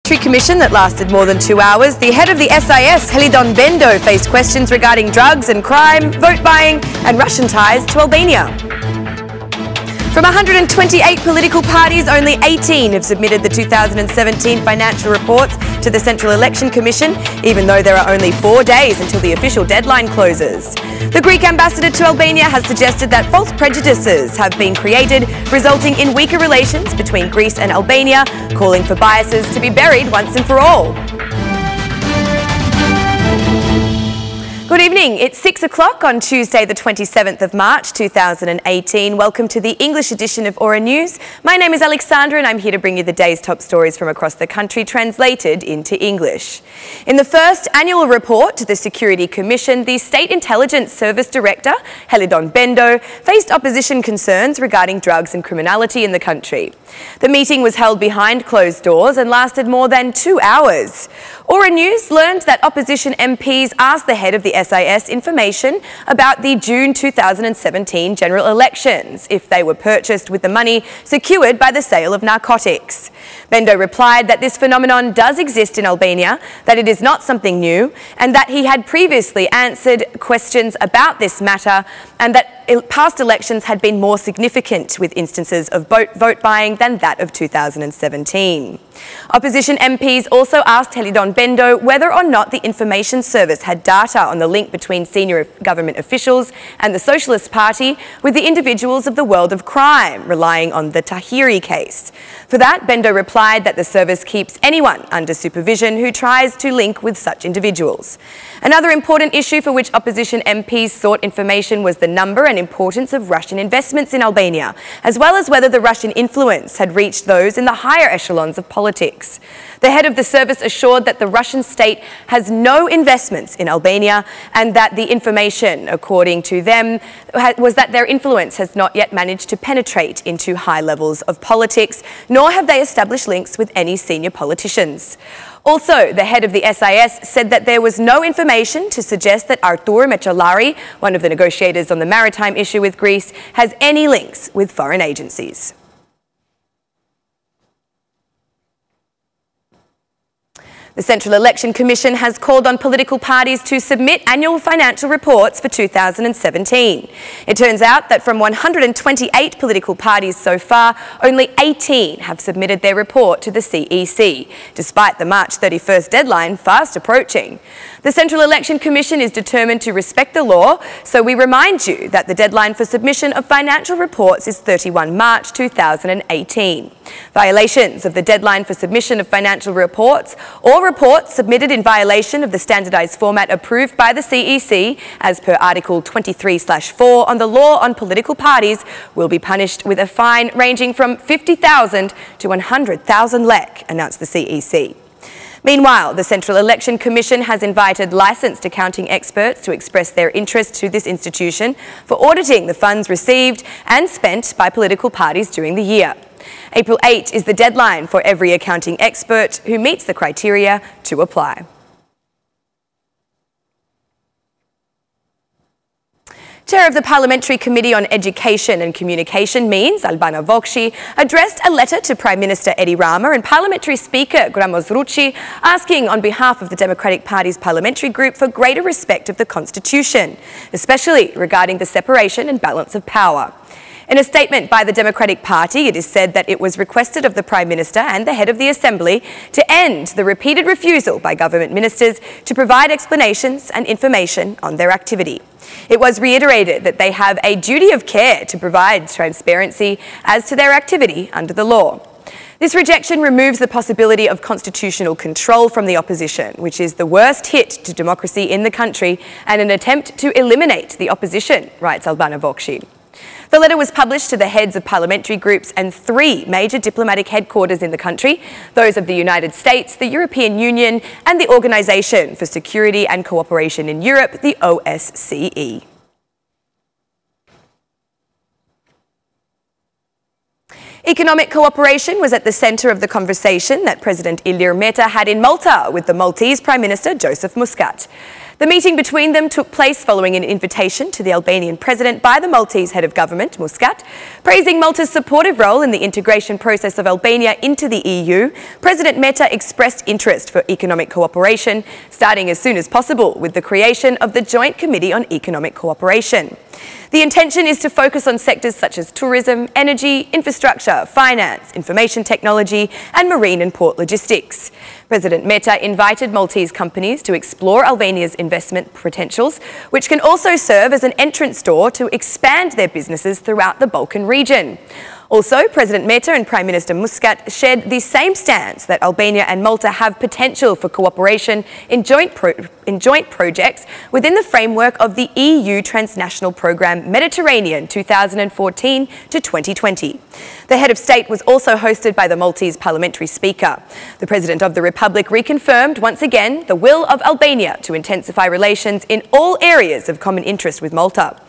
parliamentary commission that lasted more than 2 hours, the head of the SIS, Bendo, faced questions regarding drugs and crime, vote buying and Russian ties to Albania. From 128 political parties, only 18 have submitted the 2017 financial reports to the Central Election Commission, even though there are only 4 days until the official deadline closes. The Greek ambassador to Albania has suggested that false prejudices have been created, resulting in weaker relations between Greece and Albania, calling for biases to be buried once and for all. Good evening. It's 6 o'clock on Tuesday, the 27th of March 2018. Welcome to the English edition of Aura News. My name is Alexandra and I'm here to bring you the day's top stories from across the country translated into English. In the first annual report to the Security Commission, the State Intelligence Service Director, Bendo, faced opposition concerns regarding drugs and criminality in the country. The meeting was held behind closed doors and lasted more than 2 hours. Aura News learned that opposition MPs asked the head of the SIS information about the June 2017 general elections, if they were purchased with the money secured by the sale of narcotics. Bendo replied that this phenomenon does exist in Albania, that it is not something new, and that he had previously answered questions about this matter, and that past elections had been more significant with instances of vote buying than that of 2017. Opposition MPs also asked Bendo whether or not the Information Service had data on the link between senior government officials and the Socialist Party with the individuals of the world of crime, relying on the Tahiri case. For that, Bendo replied that the service keeps anyone under supervision who tries to link with such individuals. Another important issue for which opposition MPs sought information was the number and importance of Russian investments in Albania, as well as whether the Russian influence had reached those in the higher echelons of politics. The head of the service assured that the Russian state has no investments in Albania and that the information, according to them, was that their influence has not yet managed to penetrate into high levels of politics, nor have they established links with any senior politicians. Also, the head of the SIS said that there was no information to suggest that Artur Mechalari, one of the negotiators on the maritime issue with Greece, has any links with foreign agencies. The Central Election Commission has called on political parties to submit annual financial reports for 2017. It turns out that from 128 political parties so far, only 18 have submitted their report to the CEC, despite the March 31st deadline fast approaching. The Central Election Commission is determined to respect the law, so we remind you that the deadline for submission of financial reports is 31 March 2018. Violations of the deadline for submission of financial reports or reports submitted in violation of the standardised format approved by the CEC as per Article 23/4 on the law on political parties will be punished with a fine ranging from 50,000 to 100,000 lek, announced the CEC. Meanwhile, the Central Election Commission has invited licensed accounting experts to express their interest to this institution for auditing the funds received and spent by political parties during the year. April 8 is the deadline for every accounting expert who meets the criteria to apply. Chair of the Parliamentary Committee on Education and Communication means Albana Vokshi addressed a letter to Prime Minister Edi Rama and Parliamentary Speaker Gramos Rucci asking on behalf of the Democratic Party's parliamentary group for greater respect of the Constitution, especially regarding the separation and balance of power. In a statement by the Democratic Party, it is said that it was requested of the Prime Minister and the head of the Assembly to end the repeated refusal by government ministers to provide explanations and information on their activity. It was reiterated that they have a duty of care to provide transparency as to their activity under the law. This rejection removes the possibility of constitutional control from the opposition, which is the worst hit to democracy in the country and an attempt to eliminate the opposition, writes Albana Vokshi. The letter was published to the heads of parliamentary groups and 3 major diplomatic headquarters in the country, those of the United States, the European Union and the Organisation for Security and Cooperation in Europe, the OSCE. Economic cooperation was at the centre of the conversation that President Ilir Meta had in Malta with the Maltese Prime Minister Joseph Muscat. The meeting between them took place following an invitation to the Albanian president by the Maltese head of government, Muscat. Praising Malta's supportive role in the integration process of Albania into the EU, President Meta expressed interest for economic cooperation, starting as soon as possible with the creation of the Joint Committee on Economic Cooperation. The intention is to focus on sectors such as tourism, energy, infrastructure, finance, information technology, and marine and port logistics. President Meta invited Maltese companies to explore Albania's investment potentials, which can also serve as an entrance door to expand their businesses throughout the Balkan region. Also, President Meta and Prime Minister Muscat shared the same stance that Albania and Malta have potential for cooperation in joint projects within the framework of the EU Transnational Programme Mediterranean 2014 to 2020. The head of state was also hosted by the Maltese parliamentary speaker. The President of the Republic reconfirmed once again the will of Albania to intensify relations in all areas of common interest with Malta.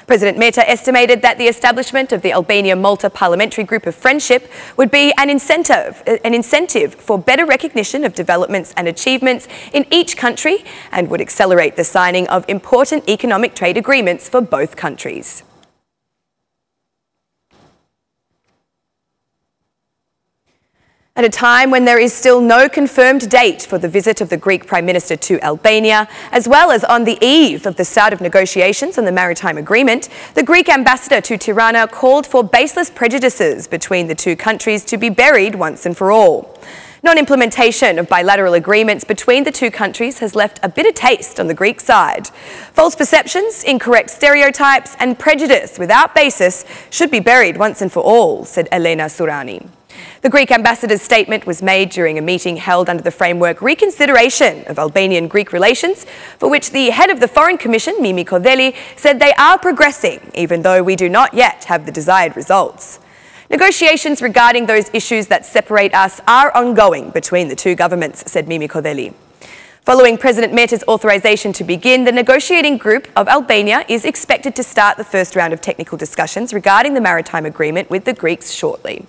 President Meta estimated that the establishment of the Albania-Malta Parliamentary Group of Friendship would be an incentive for better recognition of developments and achievements in each country and would accelerate the signing of important economic trade agreements for both countries. At a time when there is still no confirmed date for the visit of the Greek Prime Minister to Albania, as well as on the eve of the start of negotiations on the maritime agreement, the Greek ambassador to Tirana called for baseless prejudices between the two countries to be buried once and for all. Non-implementation of bilateral agreements between the two countries has left a bitter taste on the Greek side. False perceptions, incorrect stereotypes and prejudice without basis should be buried once and for all, said Elena Sourani. The Greek ambassador's statement was made during a meeting held under the framework Reconsideration of Albanian-Greek Relations, for which the head of the Foreign Commission, Mimi Kodeli, said they are progressing, even though we do not yet have the desired results. Negotiations regarding those issues that separate us are ongoing between the two governments, said Mimi Kodeli. Following President Meta's authorisation to begin, the negotiating group of Albania is expected to start the first round of technical discussions regarding the maritime agreement with the Greeks shortly.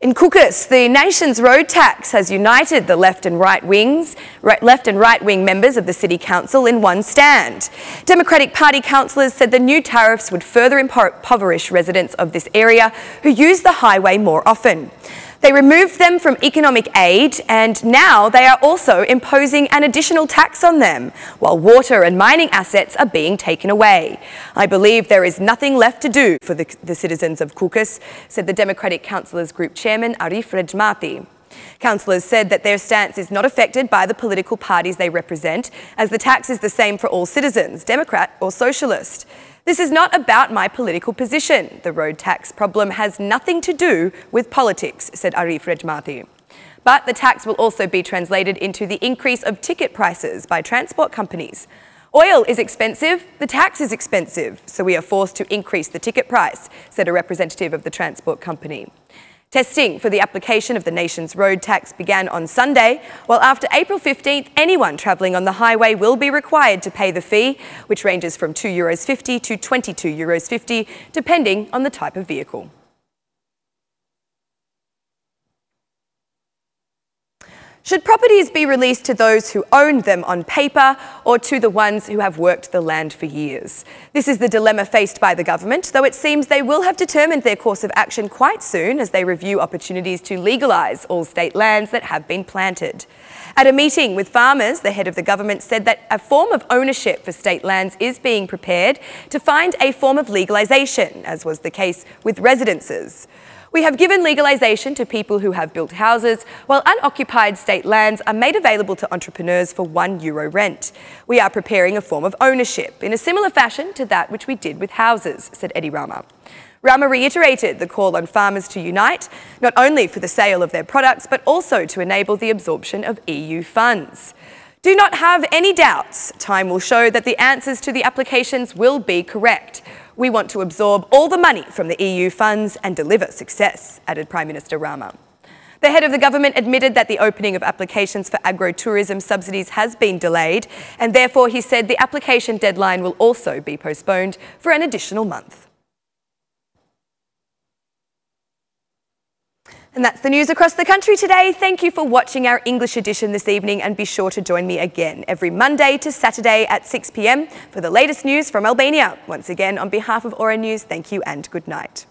In Caucasus, the nation's road tax has united the left and right wing members of the city council in one stand. Democratic Party councillors said the new tariffs would further impoverish residents of this area who use the highway more often. They removed them from economic aid and now they are also imposing an additional tax on them, while water and mining assets are being taken away. I believe there is nothing left to do for the citizens of Caucasus, said the Democratic Councillors Group Chairman Arif Rejmati. Councillors said that their stance is not affected by the political parties they represent, as the tax is the same for all citizens, Democrat or Socialist. This is not about my political position. The road tax problem has nothing to do with politics, said Arif Rejmati. But the tax will also be translated into the increase of ticket prices by transport companies. Oil is expensive, the tax is expensive, so we are forced to increase the ticket price, said a representative of the transport company. Testing for the application of the nation's road tax began on Sunday, while after April 15th, anyone travelling on the highway will be required to pay the fee, which ranges from €2.50 to €22.50, depending on the type of vehicle. Should properties be released to those who owned them on paper or to the ones who have worked the land for years? This is the dilemma faced by the government, though it seems they will have determined their course of action quite soon as they review opportunities to legalise all state lands that have been planted. At a meeting with farmers, the head of the government said that a form of ownership for state lands is being prepared to find a form of legalisation, as was the case with residences. We have given legalisation to people who have built houses, while unoccupied state lands are made available to entrepreneurs for €1 rent. We are preparing a form of ownership in a similar fashion to that which we did with houses, said Eddie Rama. Rama reiterated the call on farmers to unite, not only for the sale of their products, but also to enable the absorption of EU funds. Do not have any doubts. Time will show that the answers to the applications will be correct. We want to absorb all the money from the EU funds and deliver success, added Prime Minister Rama. The head of the government admitted that the opening of applications for agro-tourism subsidies has been delayed, and therefore he said the application deadline will also be postponed for an additional month. And that's the news across the country today. Thank you for watching our English edition this evening, and be sure to join me again every Monday to Saturday at 6 p.m. for the latest news from Albania. Once again, on behalf of Aura News, thank you and good night.